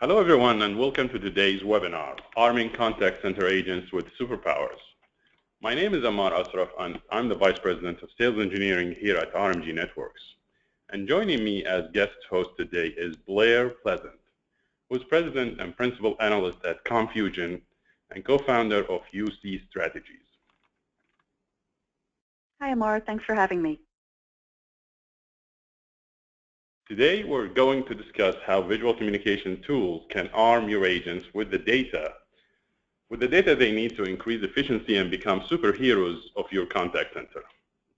Hello everyone and welcome to today's webinar, Arming Contact Center Agents with Superpowers. My name is Ammar Asref and I'm the Vice President of Sales Engineering here at RMG Networks. And joining me as guest host today is Blair Pleasant, who is President and Principal Analyst at COMMfusion and co-founder of UC Strategies. Hi Ammar, thanks for having me. Today we're going to discuss how visual communication tools can arm your agents with the data they need to increase efficiency and become superheroes of your contact center.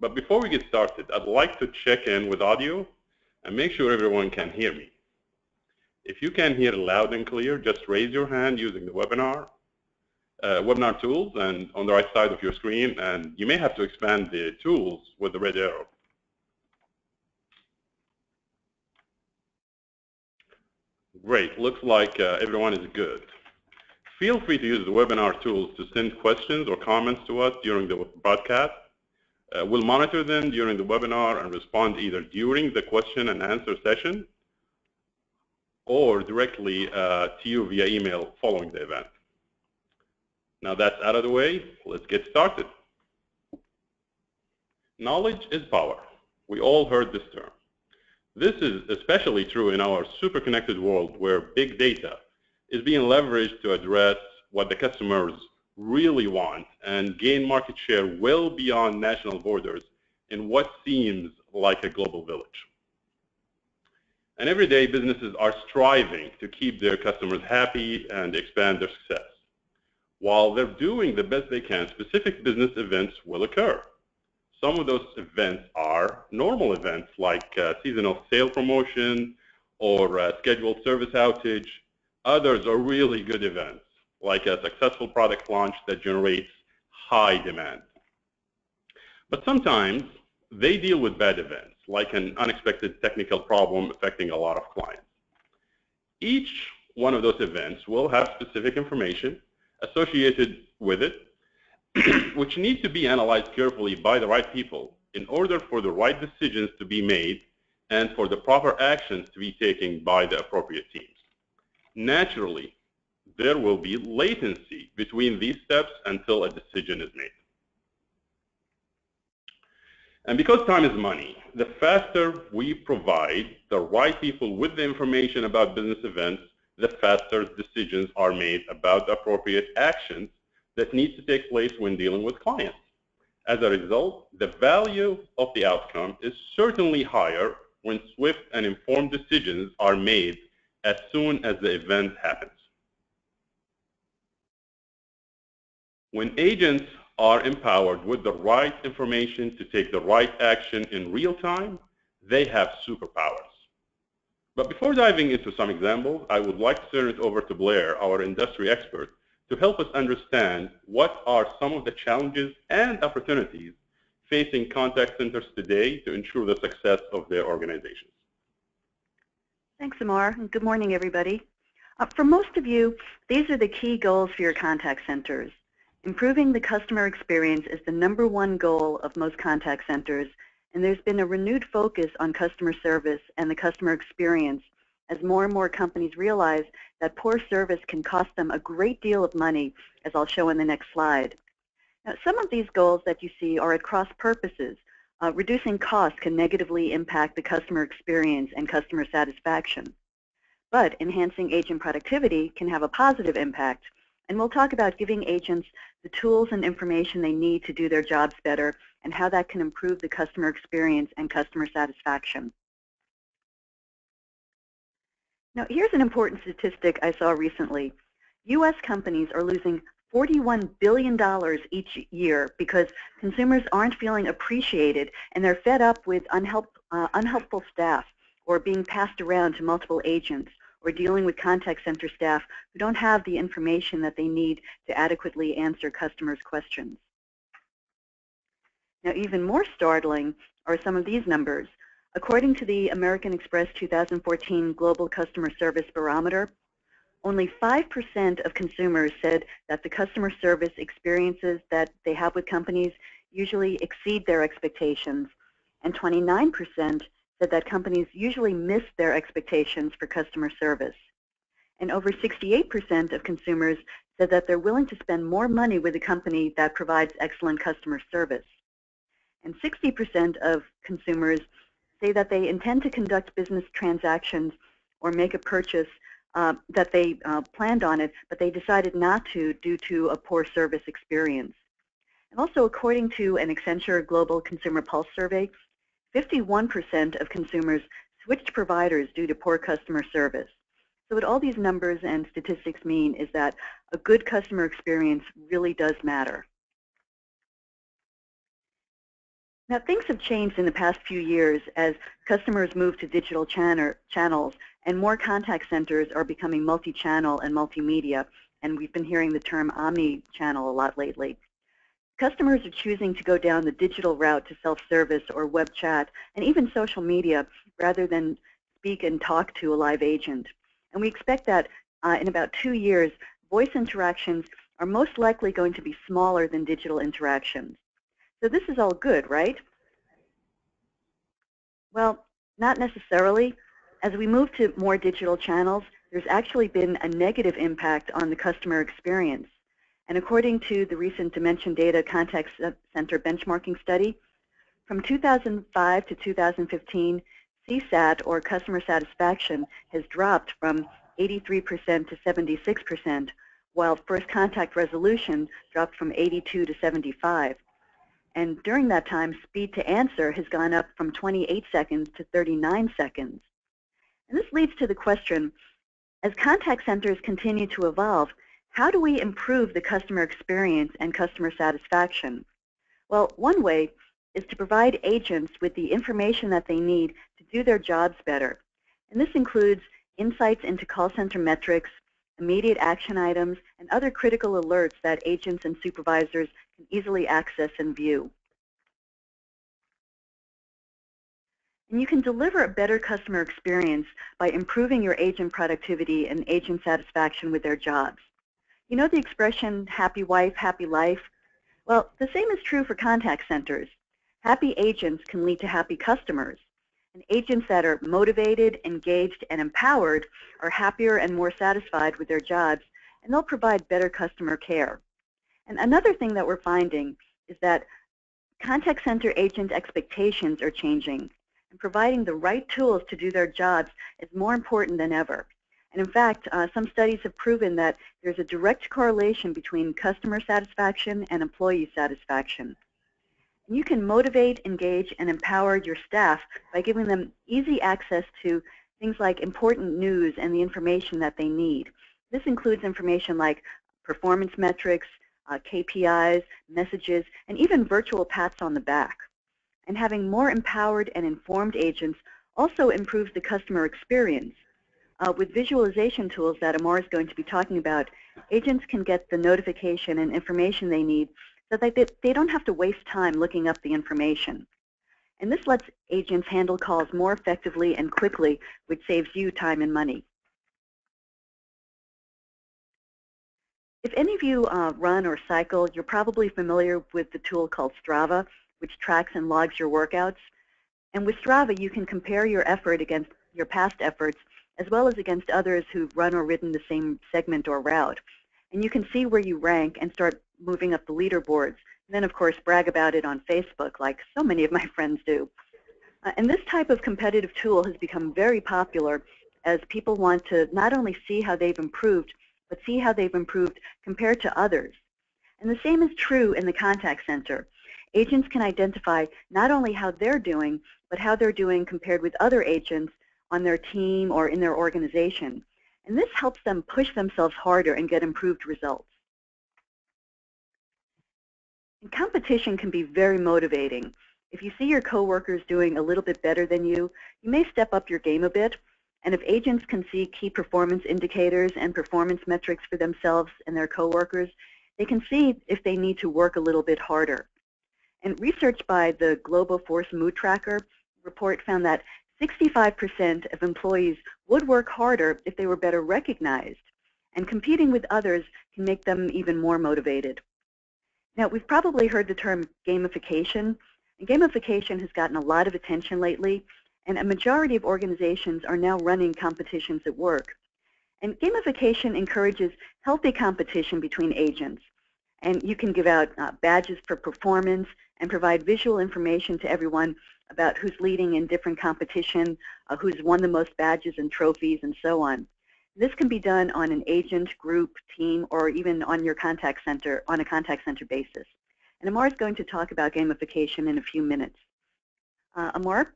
But before we get started, I'd like to check in with audio and make sure everyone can hear me. If you can hear loud and clear, just raise your hand using the webinar tools and on the right side of your screen, and you may have to expand the tools with the red arrow. Great, looks like everyone is good. Feel free to use the webinar tools to send questions or comments to us during the broadcast. We'll monitor them during the webinar and respond either during the question and answer session or directly to you via email following the event. Now that's out of the way, let's get started. Knowledge is power. We all heard this term. This is especially true in our super connected world where big data is being leveraged to address what the customers really want and gain market share well beyond national borders in what seems like a global village. And every day businesses are striving to keep their customers happy and expand their success. While they're doing the best they can, specific business events will occur. Some of those events are normal events like seasonal sale promotion or scheduled service outage. Others are really good events like a successful product launch that generates high demand. But sometimes they deal with bad events like an unexpected technical problem affecting a lot of clients. Each one of those events will have specific information associated with it which need to be analyzed carefully by the right people in order for the right decisions to be made and for the proper actions to be taken by the appropriate teams. Naturally, there will be latency between these steps until a decision is made. And because time is money, the faster we provide the right people with the information about business events, the faster decisions are made about the appropriate actions that needs to take place when dealing with clients. As a result, the value of the outcome is certainly higher when swift and informed decisions are made as soon as the event happens. When agents are empowered with the right information to take the right action in real time, they have superpowers. But before diving into some examples, I would like to turn it over to Blair, our industry expert, to help us understand what are some of the challenges and opportunities facing contact centers today to ensure the success of their organizations. Thanks, Ammar, and good morning, everybody. For most of you, these are the key goals for your contact centers. Improving the customer experience is the #1 goal of most contact centers, and there's been a renewed focus on customer service and the customer experience as more and more companies realize that poor service can cost them a great deal of money, as I'll show in the next slide. Now, some of these goals that you see are at cross purposes. Reducing costs can negatively impact the customer experience and customer satisfaction. But enhancing agent productivity can have a positive impact, and we'll talk about giving agents the tools and information they need to do their jobs better and how that can improve the customer experience and customer satisfaction. Now, here's an important statistic I saw recently. U.S. companies are losing $41 billion each year because consumers aren't feeling appreciated and they're fed up with unhelpful staff or being passed around to multiple agents or dealing with contact center staff who don't have the information that they need to adequately answer customers' questions. Now, even more startling are some of these numbers. According to the American Express 2014 Global Customer Service Barometer, only 5% of consumers said that the customer service experiences that they have with companies usually exceed their expectations, and 29% said that companies usually miss their expectations for customer service. And over 68% of consumers said that they're willing to spend more money with a company that provides excellent customer service. And 60% of consumers say that they intend to conduct business transactions or make a purchase that they planned on it, but they decided not to due to a poor service experience. And also, according to an Accenture Global Consumer Pulse survey, 51% of consumers switched providers due to poor customer service. So what all these numbers and statistics mean is that a good customer experience really does matter. Now, things have changed in the past few years as customers move to digital channels and more contact centers are becoming multi-channel and multimedia, and we've been hearing the term omni-channel a lot lately. Customers are choosing to go down the digital route to self-service or web chat and even social media rather than speak and talk to a live agent. And we expect that in about 2 years, voice interactions are most likely going to be smaller than digital interactions. So this is all good, right? Well, not necessarily. As we move to more digital channels, there's actually been a negative impact on the customer experience. And according to the recent Dimension Data Contact Center benchmarking study, from 2005 to 2015, CSAT, or customer satisfaction, has dropped from 83% to 76%, while first contact resolution dropped from 82 to 75. And during that time, speed to answer has gone up from 28 seconds to 39 seconds. And this leads to the question, as contact centers continue to evolve, how do we improve the customer experience and customer satisfaction? Well, one way is to provide agents with the information that they need to do their jobs better. And this includes insights into call center metrics, immediate action items, and other critical alerts that agents and supervisors can easily access and view. And you can deliver a better customer experience by improving your agent productivity and agent satisfaction with their jobs. You know the expression, happy wife, happy life? Well, the same is true for contact centers. Happy agents can lead to happy customers. And agents that are motivated, engaged, and empowered are happier and more satisfied with their jobs, and they'll provide better customer care. And another thing that we're finding is that contact center agent expectations are changing, and providing the right tools to do their jobs is more important than ever. And in fact, some studies have proven that there's a direct correlation between customer satisfaction and employee satisfaction. And you can motivate, engage, and empower your staff by giving them easy access to things like important news and the information that they need. This includes information like performance metrics, KPIs, messages, and even virtual pats on the back. And having more empowered and informed agents also improves the customer experience. With visualization tools that Ammar is going to be talking about, agents can get the notification and information they need so that they don't have to waste time looking up the information. And this lets agents handle calls more effectively and quickly, which saves you time and money. If any of you run or cycle, you're probably familiar with the tool called Strava, which tracks and logs your workouts. And with Strava, you can compare your effort against your past efforts, as well as against others who've run or ridden the same segment or route. And you can see where you rank and start moving up the leaderboards. And then, of course, brag about it on Facebook, like so many of my friends do. And this type of competitive tool has become very popular as people want to not only see how they've improved, but see how they've improved compared to others. And the same is true in the contact center. Agents can identify not only how they're doing, but how they're doing compared with other agents on their team or in their organization. And this helps them push themselves harder and get improved results. And competition can be very motivating. If you see your coworkers doing a little bit better than you, you may step up your game a bit. And if agents can see key performance indicators and performance metrics for themselves and their coworkers, they can see if they need to work a little bit harder. And research by the Global Force Mood Tracker report found that 65% of employees would work harder if they were better recognized, and competing with others can make them even more motivated. Now, we've probably heard the term gamification, and gamification has gotten a lot of attention lately, and a majority of organizations are now running competitions at work. And gamification encourages healthy competition between agents. And you can give out badges for performance and provide visual information to everyone about who's leading in different competition, who's won the most badges and trophies, and so on. This can be done on an agent, group, team, or even on your contact center, on a contact center basis. And Ammar is going to talk about gamification in a few minutes. Ammar?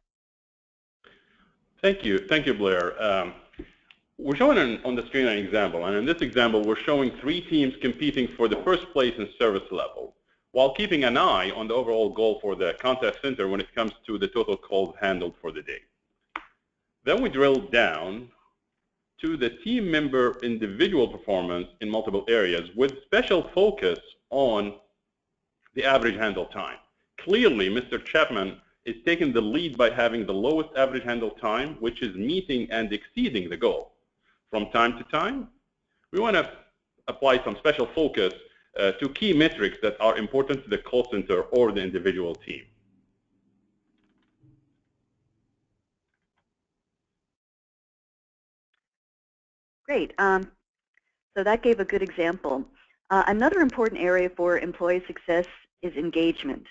Thank you, Blair. We're showing on the screen an example, and in this example, we're showing 3 teams competing for the first place in service level, while keeping an eye on the overall goal for the contact center when it comes to the total calls handled for the day. Then we drill down to the team member individual performance in multiple areas with special focus on the average handle time. Clearly, Mr. Chapman is taking the lead by having the lowest average handle time, which is meeting and exceeding the goal. From time to time, we want to apply some special focus to key metrics that are important to the call center or the individual team. Great. So that gave a good example. Another important area for employee success is engagement.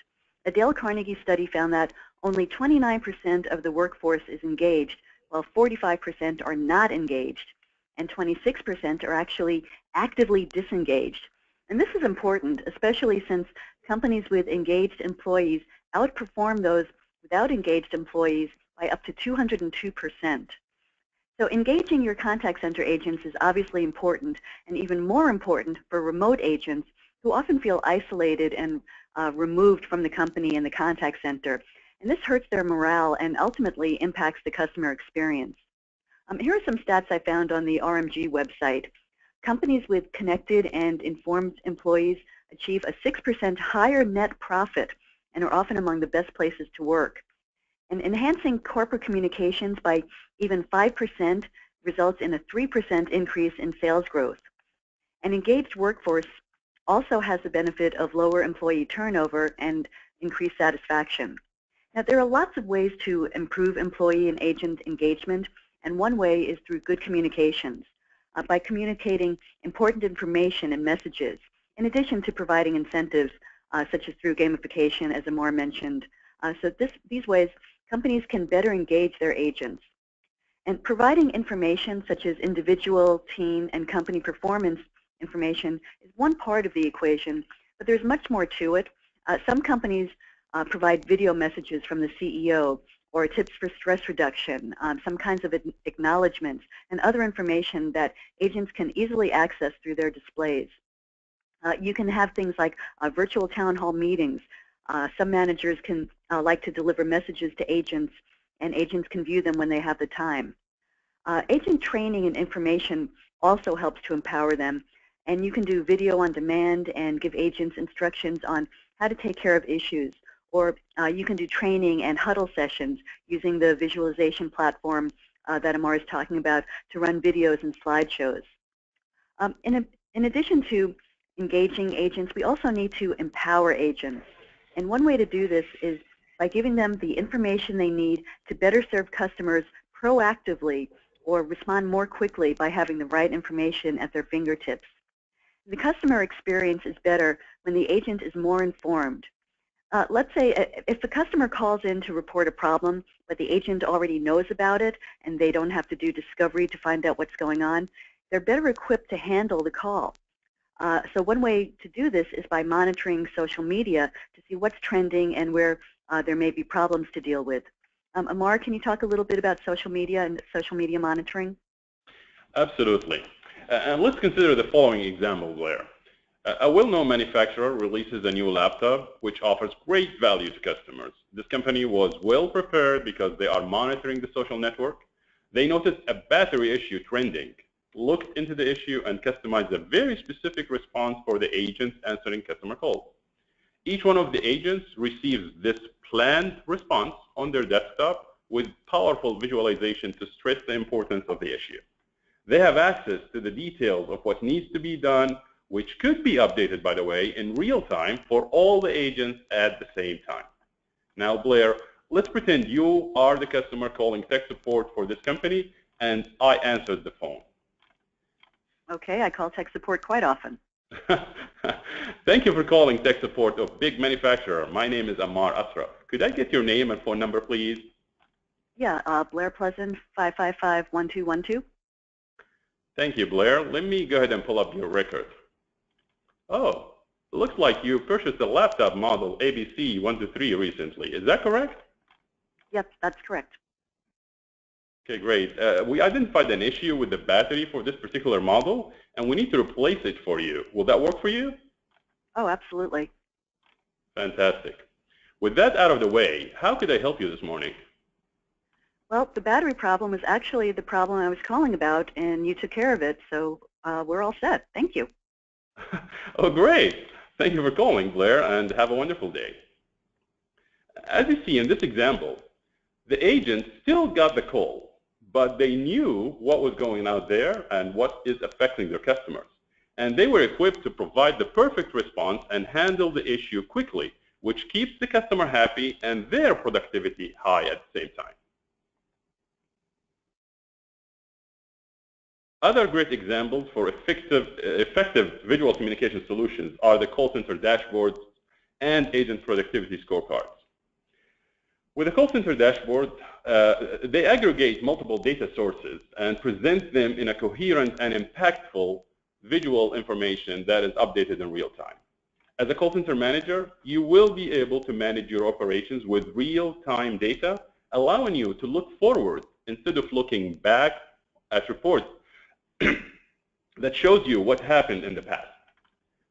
A Dale Carnegie study found that only 29% of the workforce is engaged, while 45% are not engaged, and 26% are actually actively disengaged. And this is important, especially since companies with engaged employees outperform those without engaged employees by up to 202%. So engaging your contact center agents is obviously important, and even more important for remote agents who often feel isolated and removed from the company and the contact center. And this hurts their morale and ultimately impacts the customer experience. Here are some stats I found on the RMG website. Companies with connected and informed employees achieve a 6% higher net profit and are often among the best places to work. And enhancing corporate communications by even 5% results in a 3% increase in sales growth. An engaged workforce also has the benefit of lower employee turnover and increased satisfaction. Now, there are lots of ways to improve employee and agent engagement, and one way is through good communications, by communicating important information and messages, in addition to providing incentives, such as through gamification, as Ammar mentioned. So these ways, companies can better engage their agents. And providing information such as individual, team, and company performance information is one part of the equation, but there's much more to it. Some companies provide video messages from the CEO, or tips for stress reduction, some kinds of acknowledgments, and other information that agents can easily access through their displays. You can have things like virtual town hall meetings. Some managers can like to deliver messages to agents, and agents can view them when they have the time. Agent training and information also helps to empower them, and you can do video on demand and give agents instructions on how to take care of issues, or you can do training and huddle sessions using the visualization platform that Ammar is talking about to run videos and slideshows. In addition to engaging agents, we also need to empower agents. And one way to do this is by giving them the information they need to better serve customers proactively or respond more quickly by having the right information at their fingertips. The customer experience is better when the agent is more informed. Let's say if the customer calls in to report a problem, but the agent already knows about it and they don't have to do discovery to find out what's going on, they're better equipped to handle the call. So one way to do this is by monitoring social media to see what's trending and where there may be problems to deal with. Ammar, can you talk a little bit about social media and social media monitoring? Absolutely. And let's consider the following example, Blair. A well-known manufacturer releases a new laptop which offers great value to customers. This company was well prepared because they are monitoring the social network. They noticed a battery issue trending, looked into the issue, and customized a very specific response for the agents answering customer calls. Each one of the agents receives this planned response on their desktop with powerful visualization to stress the importance of the issue. They have access to the details of what needs to be done, which could be updated, by the way, in real time for all the agents at the same time. Now, Blair, let's pretend you are the customer calling tech support for this company, and I answered the phone. Okay, I call tech support quite often. Thank you for calling tech support of big manufacturer. My name is Ammar Asref. Could I get your name and phone number, please? Yeah, Blair Pleasant, 555-1212. Thank you, Blair. Let me go ahead and pull up your record. Oh, it looks like you purchased a laptop model ABC 123 recently. Is that correct? Yep, that's correct. Okay, great. We identified an issue with the battery for this particular model, and we need to replace it for you. Will that work for you? Oh, absolutely. Fantastic. With that out of the way, how could I help you this morning? Well, the battery problem was actually the problem I was calling about, and you took care of it, so we're all set. Thank you. Oh, great. Thank you for calling, Blair, and have a wonderful day. As you see in this example, the agent still got the call, but they knew what was going out there and what is affecting their customers. And they were equipped to provide the perfect response and handle the issue quickly, which keeps the customer happy and their productivity high at the same time. Other great examples for effective visual communication solutions are the call center dashboards and agent productivity scorecards. With a call center dashboard, they aggregate multiple data sources and present them in a coherent and impactful visual information that is updated in real time. As a call center manager, you will be able to manage your operations with real-time data, allowing you to look forward instead of looking back at reports that shows you what happened in the past.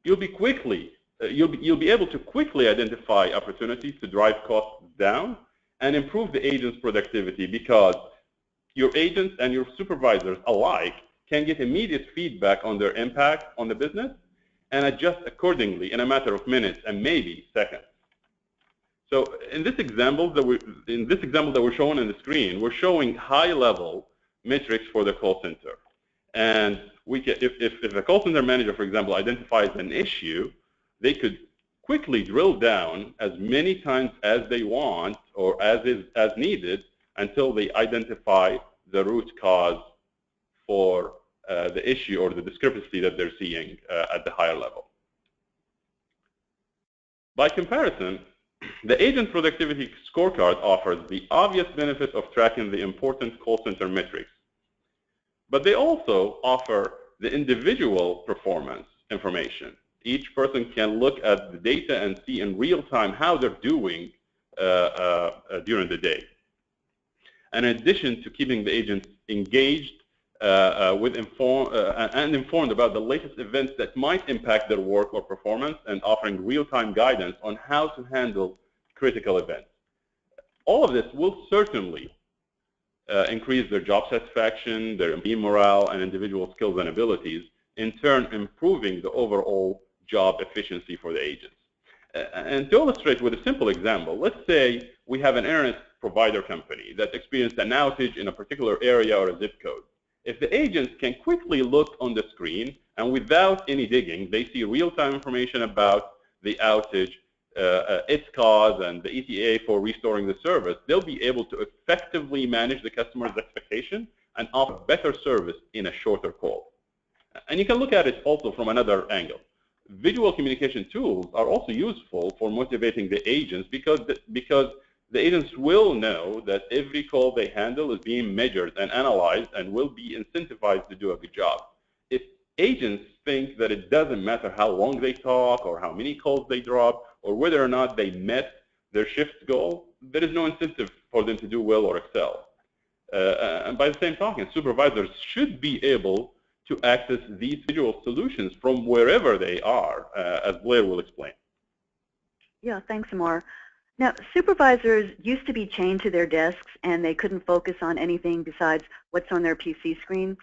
You'll be able to quickly identify opportunities to drive costs down and improve the agent's productivity, because your agents and your supervisors alike can get immediate feedback on their impact on the business and adjust accordingly in a matter of minutes and maybe seconds. So in this example that we're showing on the screen, we're showing high-level metrics for the call center. And if a call center manager, for example, identifies an issue, they could quickly drill down as many times as they want or as needed until they identify the root cause for the issue or the discrepancy that they're seeing at the higher level. By comparison, the agent productivity scorecard offers the obvious benefit of tracking the important call center metrics, but they also offer the individual performance information. Each person can look at the data and see in real time how they're doing during the day. And in addition to keeping the agents engaged and informed about the latest events that might impact their work or performance, and offering real-time guidance on how to handle critical events. All of this will certainly increase their job satisfaction, their employee morale, and individual skills and abilities, in turn improving the overall job efficiency for the agents. And to illustrate with a simple example, let's say we have an internet provider company that experienced an outage in a particular area or a zip code. If the agents can quickly look on the screen and without any digging, they see real-time information about the outage, its cause, and the ETA for restoring the service, they'll be able to effectively manage the customer's expectation and offer better service in a shorter call. And you can look at it also from another angle. Visual communication tools are also useful for motivating the agents, because the agents will know that every call they handle is being measured and analyzed and will be incentivized to do a good job. If agents think that it doesn't matter how long they talk or how many calls they drop or whether or not they met their shift goal, there is no incentive for them to do well or excel. And by the same token, supervisors should be able to access these visual solutions from wherever they are, as Blair will explain. Yeah, thanks, Ammar. Now, supervisors used to be chained to their desks and they couldn't focus on anything besides what's on their PC screen.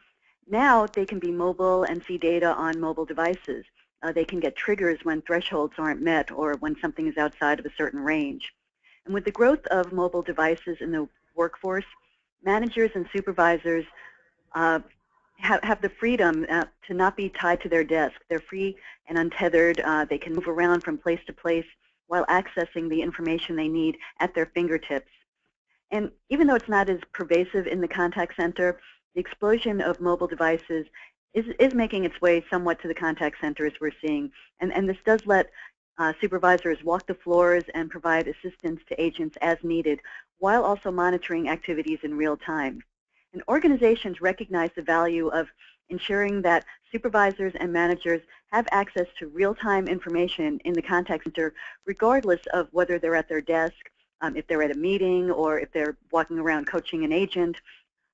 Now they can be mobile and see data on mobile devices. They can get triggers when thresholds aren't met or when something is outside of a certain range. And with the growth of mobile devices in the workforce, managers and supervisors have the freedom to not be tied to their desk. They're free and untethered. They can move around from place to place while accessing the information they need at their fingertips. And even though it's not as pervasive in the contact center, the explosion of mobile devices is making its way somewhat to the contact center, as we're seeing. And this does let supervisors walk the floors and provide assistance to agents as needed, while also monitoring activities in real time. And organizations recognize the value of ensuring that supervisors and managers have access to real-time information in the contact center, regardless of whether they're at their desk, if they're at a meeting, or if they're walking around coaching an agent.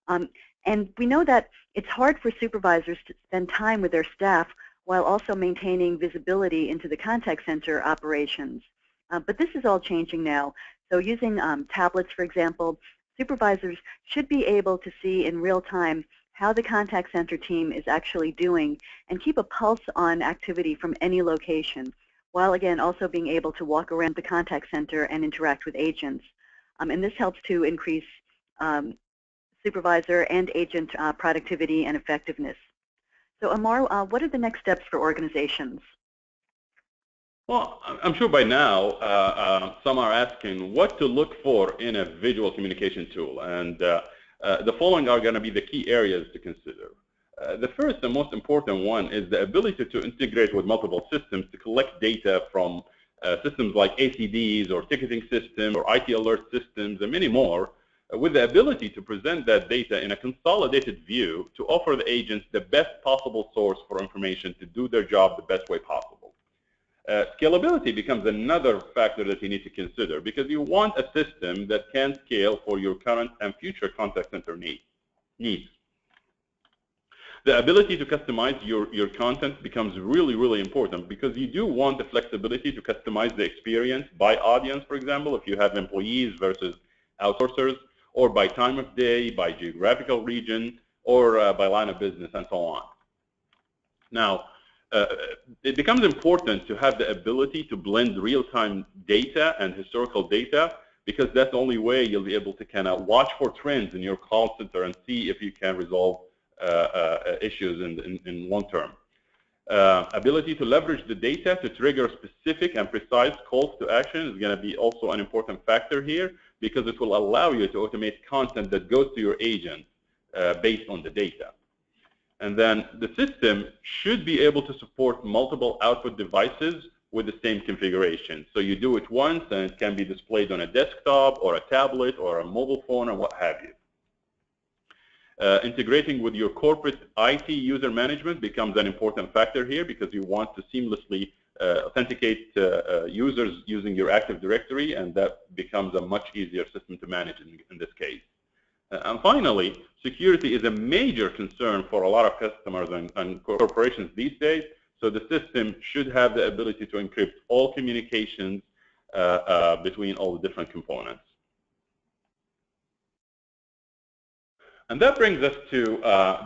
And we know that it's hard for supervisors to spend time with their staff while also maintaining visibility into the contact center operations. But this is all changing now. So using tablets, for example, supervisors should be able to see in real time how the contact center team is actually doing and keep a pulse on activity from any location, while again also being able to walk around the contact center and interact with agents. And this helps to increase supervisor and agent productivity and effectiveness. So Ammar, what are the next steps for organizations? Well, I'm sure by now some are asking what to look for in a visual communication tool, and the following are going to be the key areas to consider. The first and most important one is the ability to integrate with multiple systems to collect data from systems like ACDs or ticketing systems or IT alert systems and many more, with the ability to present that data in a consolidated view to offer the agents the best possible source for information to do their job the best way possible. Scalability becomes another factor that you need to consider, because you want a system that can scale for your current and future contact center needs. The ability to customize your content becomes really, really important, because you do want the flexibility to customize the experience by audience, for example, if you have employees versus outsourcers, or by time of day, by geographical region, or by line of business, and so on. Now, it becomes important to have the ability to blend real-time data and historical data, because that's the only way you'll be able to kind of watch for trends in your call center and see if you can resolve issues in long term. Ability to leverage the data to trigger specific and precise calls to action is going to be also an important factor here, because it will allow you to automate content that goes to your agent based on the data. And then the system should be able to support multiple output devices with the same configuration. So you do it once and it can be displayed on a desktop or a tablet or a mobile phone or what have you. Integrating with your corporate IT user management becomes an important factor here, because you want to seamlessly authenticate users using your Active Directory, and that becomes a much easier system to manage in this case. And finally, security is a major concern for a lot of customers and corporations these days, so the system should have the ability to encrypt all communications between all the different components. And that brings us to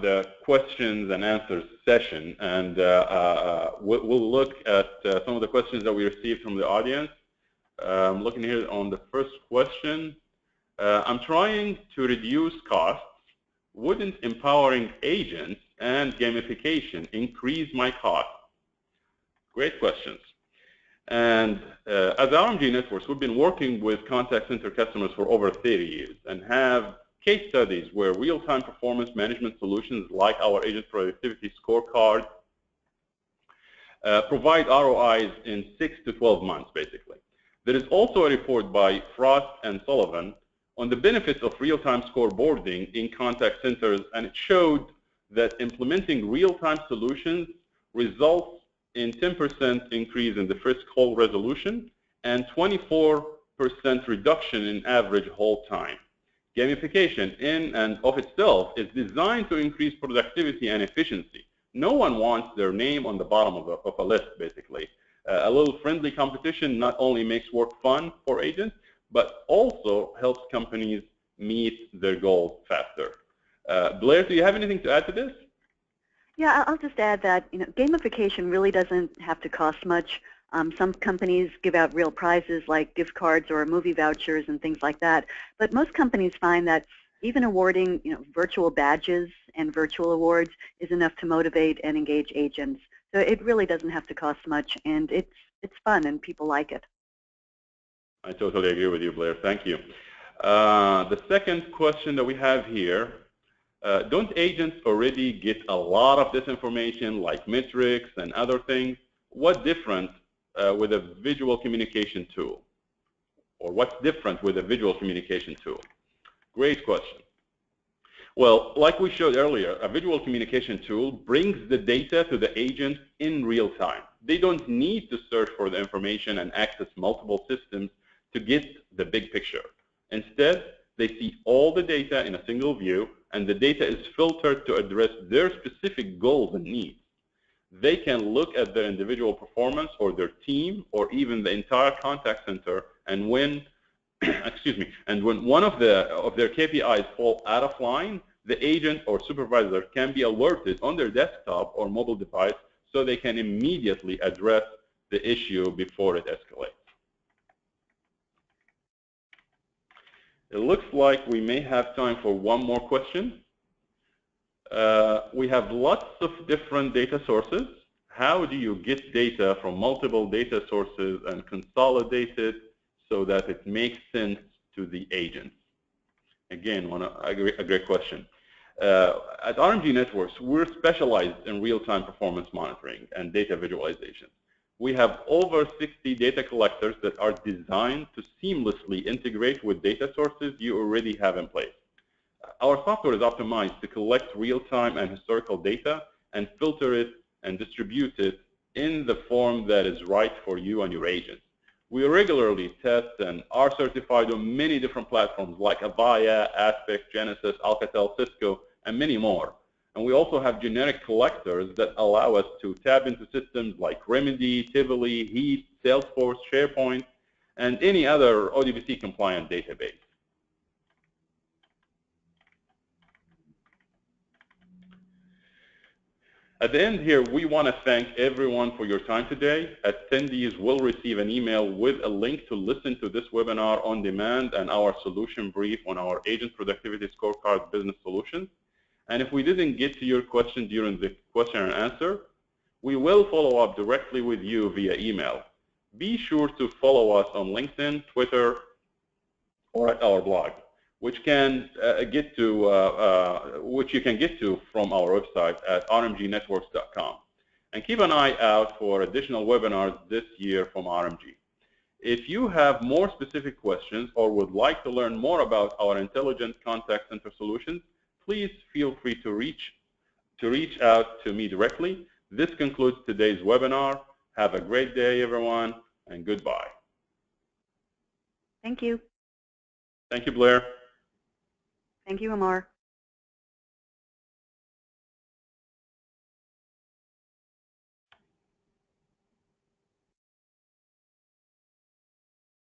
the questions and answers session, and we'll look at some of the questions that we received from the audience. I'm looking here on the first question. I'm trying to reduce costs. Wouldn't empowering agents and gamification increase my costs? Great questions. And as RMG Networks, we've been working with contact center customers for over 30 years and have case studies where real-time performance management solutions like our Agent Productivity Scorecard provide ROIs in 6 to 12 months, basically. There is also a report by Frost and Sullivan on the benefits of real-time scoreboarding in contact centers, and it showed that implementing real-time solutions results in 10% increase in the first call resolution and 24% reduction in average hold time. Gamification in and of itself is designed to increase productivity and efficiency. No one wants their name on the bottom of a list, basically. A little friendly competition not only makes work fun for agents, but also helps companies meet their goals faster. Blair, do you have anything to add to this? Yeah, I'll just add that gamification really doesn't have to cost much. Some companies give out real prizes like gift cards or movie vouchers and things like that. But most companies find that even awarding virtual badges and virtual awards is enough to motivate and engage agents. So it really doesn't have to cost much, and it's fun and people like it. I totally agree with you, Blair. Thank you. The second question that we have here, Don't agents already get a lot of this information like metrics and other things? What different with a visual communication tool? Or what's different with a visual communication tool? Great question. Well, like we showed earlier, a visual communication tool brings the data to the agent in real time. They don't need to search for the information and access multiple systems to get the big picture. Instead, they see all the data in a single view, and the data is filtered to address their specific goals and needs. They can look at their individual performance or their team or even the entire contact center, and when and when one of their KPIs fall out of line, the agent or supervisor can be alerted on their desktop or mobile device so they can immediately address the issue before it escalates. It looks like we may have time for one more question. We have lots of different data sources. How do you get data from multiple data sources and consolidate it so that it makes sense to the agents? Again, a great question. At RMG Networks, we're specialized in real-time performance monitoring and data visualization. We have over 60 data collectors that are designed to seamlessly integrate with data sources you already have in place. Our software is optimized to collect real-time and historical data and filter it and distribute it in the form that is right for you and your agents. We regularly test and are certified on many different platforms like Avaya, Aspect, Genesis, Alcatel, Cisco, and many more. And we also have generic collectors that allow us to tap into systems like Remedy, Tivoli, Heat, Salesforce, SharePoint, and any other ODBC compliant database. At the end here, we want to thank everyone for your time today. Attendees will receive an email with a link to listen to this webinar on demand and our solution brief on our Agent Productivity Scorecard Business Solutions. And if we didn't get to your question during the question and answer, we will follow up directly with you via email. Be sure to follow us on LinkedIn, Twitter, or at our blog, which you can get to from our website at rmgnetworks.com. And keep an eye out for additional webinars this year from RMG. If you have more specific questions or would like to learn more about our intelligent contact center solutions, please feel free to reach out to me directly. This concludes today's webinar. Have a great day, everyone, and goodbye. Thank you. Thank you, Blair. Thank you, Ammar.